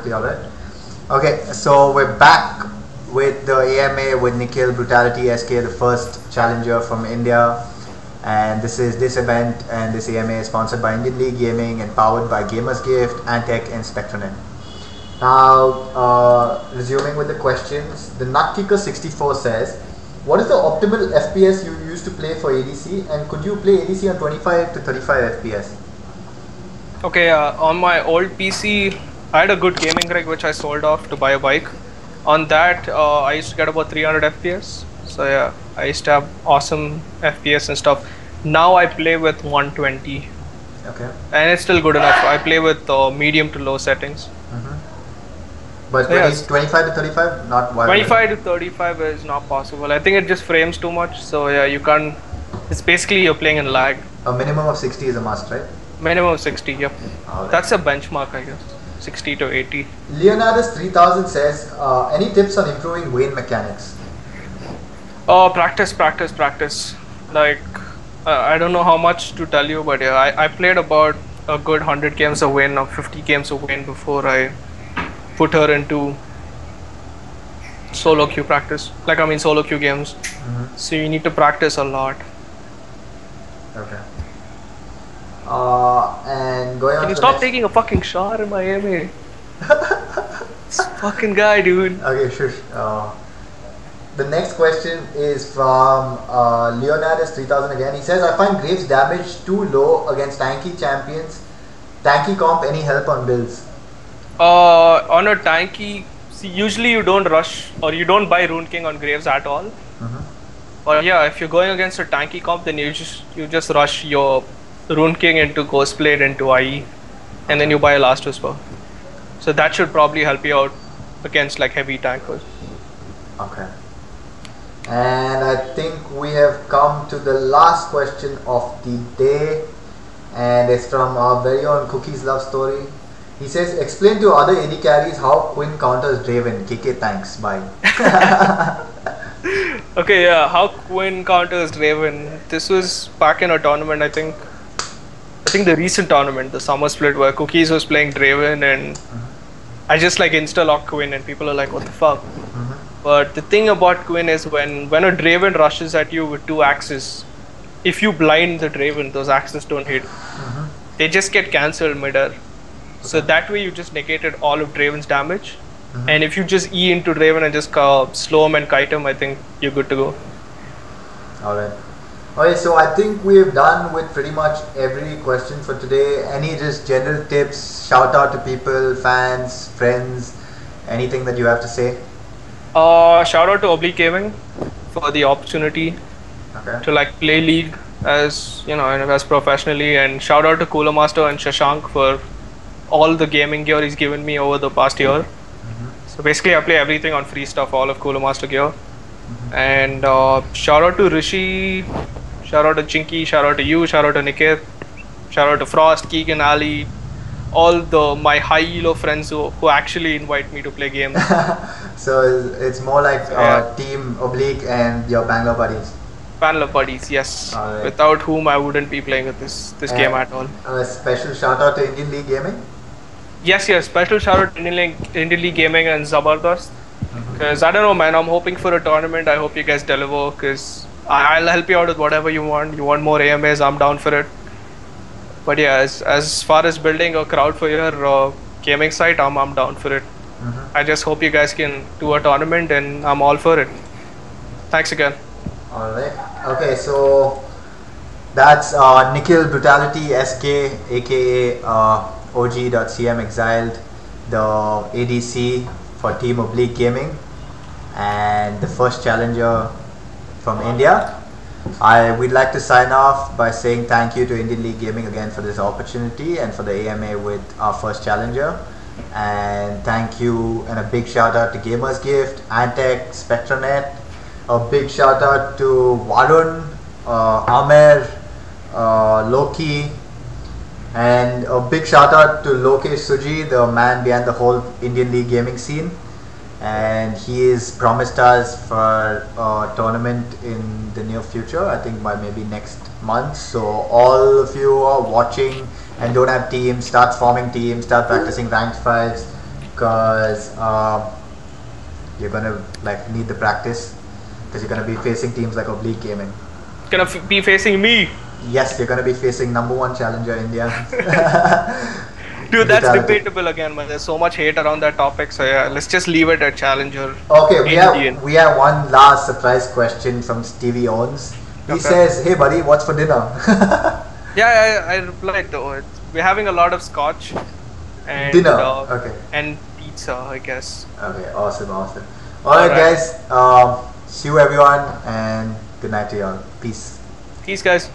Alright. Okay, so we're back with the AMA with Nikhil, Brutality, SK, the first challenger from India. And this event and this AMA is sponsored by Indian League Gaming and powered by GamersGift, Antec and Spectranet. Now, resuming with the questions, the Nutkicker64 says, what is the optimal FPS you use to play for ADC, and could you play ADC on 25 to 35 FPS? Okay, on my old PC, I had a good gaming rig which I sold off to buy a bike. On that, I used to get about 300 FPS. So yeah, I used to have awesome FPS and stuff. Now I play with 120. Okay. And it's still good enough. I play with medium to low settings. But So, yes. 25 to 35, not wild. 25 to 35 is not possible. I think it just frames too much. So yeah, you can't. It's basically you're playing in lag. A minimum of 60 is a must, right? Minimum of 60, yep. Right. That's a benchmark, I guess. 60 to 80. Leonardus 3000 says, any tips on improving Vayne mechanics? Practice. Like, I don't know how much to tell you, but yeah, I played about a good 100 games of Vayne or 50 games of Vayne before I put her into solo queue practice. Solo queue games. So you need to practice a lot. Okay. And going on. Can you stop taking a fucking shot in my AMA? This fucking guy, dude. Okay, sure. The next question is from Leonardus 3000 again. He says, I find Graves' damage too low against tanky champions. Tanky comp, any help on builds? On a tanky, see, usually you don't rush or you don't buy Rune King on Graves at all. But yeah, if you're going against a tanky comp, then you just rush your Rune King into Ghostblade into IE, and then you buy a Last Whisper. So that should probably help you out against like heavy tankers. Okay. And I think we have come to the last question of the day, and it's from our very own Cookie's Love Story. He says, explain to other AD carries how Quinn counters Draven. KK, thanks. Bye. Okay, yeah, how Quinn counters Draven. This was back in a tournament, I think the recent tournament, the summer split, where Cookies was playing Draven, and I just like insta-lock Quinn, and people are like, what the fuck? But the thing about Quinn is when a Draven rushes at you with 2 axes, if you blind the Draven, those axes don't hit. They just get cancelled mid-air. So that way you just negated all of Draven's damage. And if you just E into Draven and just slow him and kite him, I think you're good to go. Alright. Okay, so I think we've done with pretty much every question for today. Any just general tips, shout out to people, fans, friends, anything that you have to say? Shout out to Oblique Gaming for the opportunity to like play League as as professionally, and shout out to Cooler Master and Shashank for all the gaming gear he's given me over the past year. So basically I play everything on free stuff, all of Cooler Master gear. And shout out to Rishi, shout out to Chinky, shout out to you, shout out to Nikhil, shout out to Frost, Keegan, Ali, all my high elo friends who actually invite me to play games. So it's more like Team Oblique and your Bangalore buddies. Bangalore buddies, yes. Right. Without whom I wouldn't be playing with this game at all. A special shout out to Indian League Gaming? Yes, special shout out to Indian League Gaming and Zabardast. Because I don't know, man, I'm hoping for a tournament. I hope you guys deliver, because I'll help you out with whatever you want. You want more AMAs, I'm down for it. But yeah, as far as building a crowd for your gaming site, I'm down for it. I just hope you guys can do a tournament, and I'm all for it. Thanks again. Alright. Okay, so that's Nikhil, Brutality, SK, aka OG.CM Exiled, the ADC for Team Oblique Gaming, and the first challenger from India. We'd like to sign off by saying thank you to Indian League Gaming again for this opportunity and for the AMA with our first challenger. And thank you and a big shout out to GamersGift, Antec, Spectranet. A big shout out to Varun, Amer, Loki, and a big shout out to Lokesh Suji, the man behind the whole Indian League gaming scene. And he is promised us for a tournament in the near future, I think by maybe next month. So all of you are watching and don't have teams, start forming teams, start practicing ranked fives, because you're gonna like need the practice because you're gonna be facing teams like Oblique Gaming. Gonna be facing me. Yes, you're gonna be facing #1 challenger India. Dude, that's Brutality. debatable again, man. There's so much hate around that topic. So yeah, let's just leave it at challenger. Okay, Indian. we have one last surprise question from Stevie Owens. He says, "Hey buddy, what's for dinner?" Yeah, I replied though. We're having a lot of scotch and Dinner. Okay. and pizza, I guess. Okay. Awesome. All right, guys. See you everyone, and good night to y'all. Peace. Peace, guys.